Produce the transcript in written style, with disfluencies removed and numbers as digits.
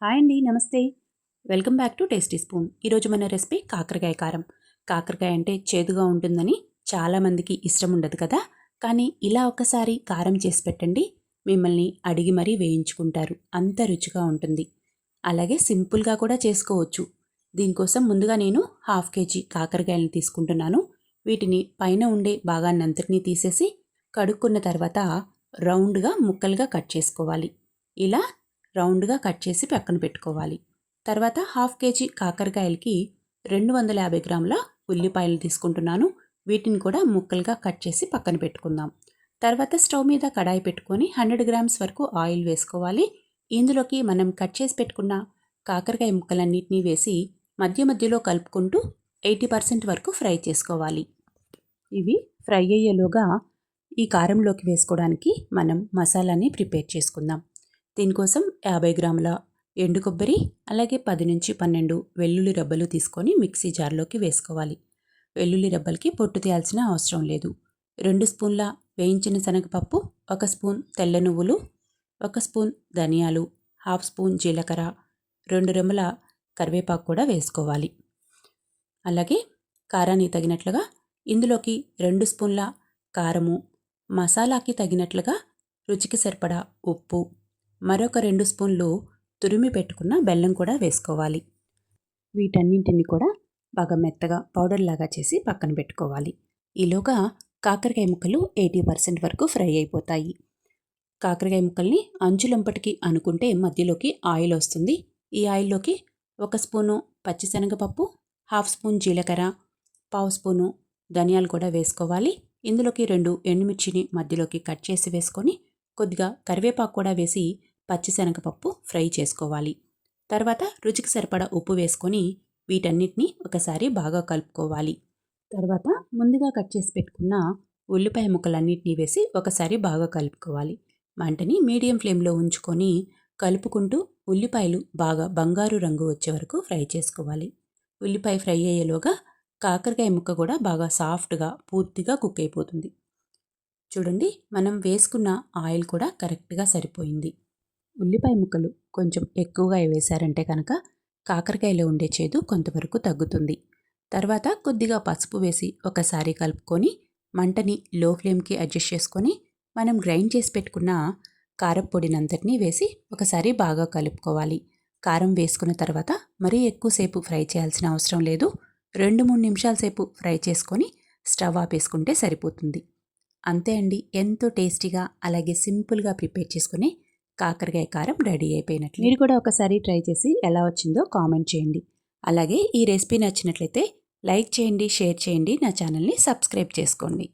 Hi అండి, నమస్తే. Welcome back to tasty spoon. ఈరోజు మన రెసిపీ కాకరకాయ కారం. కాకరకాయ అంటే చేదుగా ఉంటుందని చాలామందికి ఇష్టం ఉండదు కదా. కానీ ఇలా ఒకసారి కారం చేసి పెట్టండి, మిమ్మల్ని అడిగి మరీ వేయించుకుంటారు. అంత రుచిగా ఉంటుంది. అలాగే సింపుల్గా కూడా చేసుకోవచ్చు. దీనికోసం ముందుగా నేను 1/2 kg కాకరకాయలను తీసుకుంటున్నాను. వీటిని పైన ఉండే భాగాన్నంతటినీ తీసేసి కడుక్కున్న తర్వాత రౌండ్గా ముక్కలుగా కట్ చేసుకోవాలి. ఇలా రౌండ్గా కట్ చేసి పక్కన పెట్టుకోవాలి. తర్వాత 1/2 kg కాకరకాయలకి 250 గ్రాముల ఉల్లిపాయలు తీసుకుంటున్నాను. వీటిని కూడా ముక్కలుగా కట్ చేసి పక్కన పెట్టుకుందాం. తర్వాత స్టవ్ మీద కడాయి పెట్టుకొని 100 గ్రామ్స్ వరకు ఆయిల్ వేసుకోవాలి. ఇందులోకి మనం కట్ చేసి పెట్టుకున్న కాకరకాయ ముక్కలన్నిటినీ వేసి మధ్య మధ్యలో కలుపుకుంటూ 80% వరకు ఫ్రై చేసుకోవాలి. ఇవి ఫ్రై అయ్యేలోగా ఈ కారంలోకి వేసుకోవడానికి మనం మసాలాని ప్రిపేర్ చేసుకుందాం. దీనికోసం 50 గ్రాముల ఎండు కొబ్బరి, అలాగే 10 నుంచి 12 వెల్లుల్లి రెబ్బలు తీసుకొని మిక్సీ జార్లోకి వేసుకోవాలి. వెల్లుల్లి రెబ్బలకి పొట్టు తీయాల్సిన అవసరం లేదు. 2 స్పూన్ల వేయించిన శనగపప్పు, 1 స్పూన్ తెల్ల నువ్వులు, 1 స్పూన్ ధనియాలు, 1/2 స్పూన్ జీలకర్ర, 2 రెమ్మల కరివేపాకు కూడా వేసుకోవాలి. అలాగే కారానికి తగినట్లుగా ఇందులోకి 2 స్పూన్ల కారము, మసాలాకి తగినట్లుగా రుచికి సరిపడా ఉప్పు, మరొక 2 స్పూన్లు తురిమి పెట్టుకున్న బెల్లం కూడా వేసుకోవాలి. వీటన్నింటిని కూడా బాగా మెత్తగా పౌడర్ లాగా చేసి పక్కన పెట్టుకోవాలి. ఈలోగా కాకరకాయ ముక్కలు 80% వరకు ఫ్రై అయిపోతాయి. కాకరకాయ ముక్కల్ని అంచులంపటికి అనుకుంటే మధ్యలోకి ఆయిల్ వస్తుంది. ఈ ఆయిల్లోకి 1 స్పూను పచ్చిశనగపప్పు, 1/2 స్పూన్ జీలకర్ర, 1/2 స్పూను ధనియాలు కూడా వేసుకోవాలి. ఇందులోకి 2 ఎండుమిర్చిని మధ్యలోకి కట్ చేసి వేసుకొని కొద్దిగా కరివేపాకు కూడా వేసి పచ్చిశనగపప్పు ఫ్రై చేసుకోవాలి. తర్వాత రుచికి సరిపడా ఉప్పు వేసుకొని వీటన్నిటిని ఒకసారి బాగా కలుపుకోవాలి. తర్వాత ముందుగా కట్ చేసి పెట్టుకున్న ఉల్లిపాయ ముక్కలన్నిటినీ వేసి ఒకసారి బాగా కలుపుకోవాలి. మంటని మీడియం ఫ్లేమ్లో ఉంచుకొని కలుపుకుంటూ ఉల్లిపాయలు బాగా బంగారు రంగు వచ్చే వరకు ఫ్రై చేసుకోవాలి. ఉల్లిపాయ ఫ్రై అయ్యేలోగా కాకరకాయ ముక్క కూడా బాగా సాఫ్ట్గా పూర్తిగా కుక్ అయిపోతుంది. చూడండి, మనం వేసుకున్న ఆయిల్ కూడా కరెక్ట్గా సరిపోయింది. ఉల్లిపాయ ముక్కలు కొంచెం ఎక్కువగా వేశారంటే కనుక కాకరకాయలో ఉండే చేదు కొంతవరకు తగ్గుతుంది. తర్వాత కొద్దిగా పసుపు వేసి ఒకసారి కలుపుకొని మంటని లో ఫ్లేమ్కి అడ్జస్ట్ చేసుకొని మనం గ్రైండ్ చేసి పెట్టుకున్న కారపొడినంతటినీ వేసి ఒకసారి బాగా కలుపుకోవాలి. కారం వేసుకున్న తర్వాత మరీ ఎక్కువసేపు ఫ్రై చేయాల్సిన అవసరం లేదు. 2-3 నిమిషాల సేపు ఫ్రై చేసుకొని స్టవ్ ఆపేసుకుంటే సరిపోతుంది. అంతే అండి, ఎంతో టేస్టీగా అలాగే సింపుల్గా ప్రిపేర్ చేసుకుని కాకరకాయ కారం రెడీ అయిపోయినట్లు. మీరు కూడా ఒకసారి ట్రై చేసి ఎలా వచ్చిందో కామెంట్ చేయండి. అలాగే ఈ రెసిపీ నచ్చినట్లయితే లైక్ చేయండి, షేర్ చేయండి, నా ఛానల్ని సబ్స్క్రైబ్ చేసుకోండి.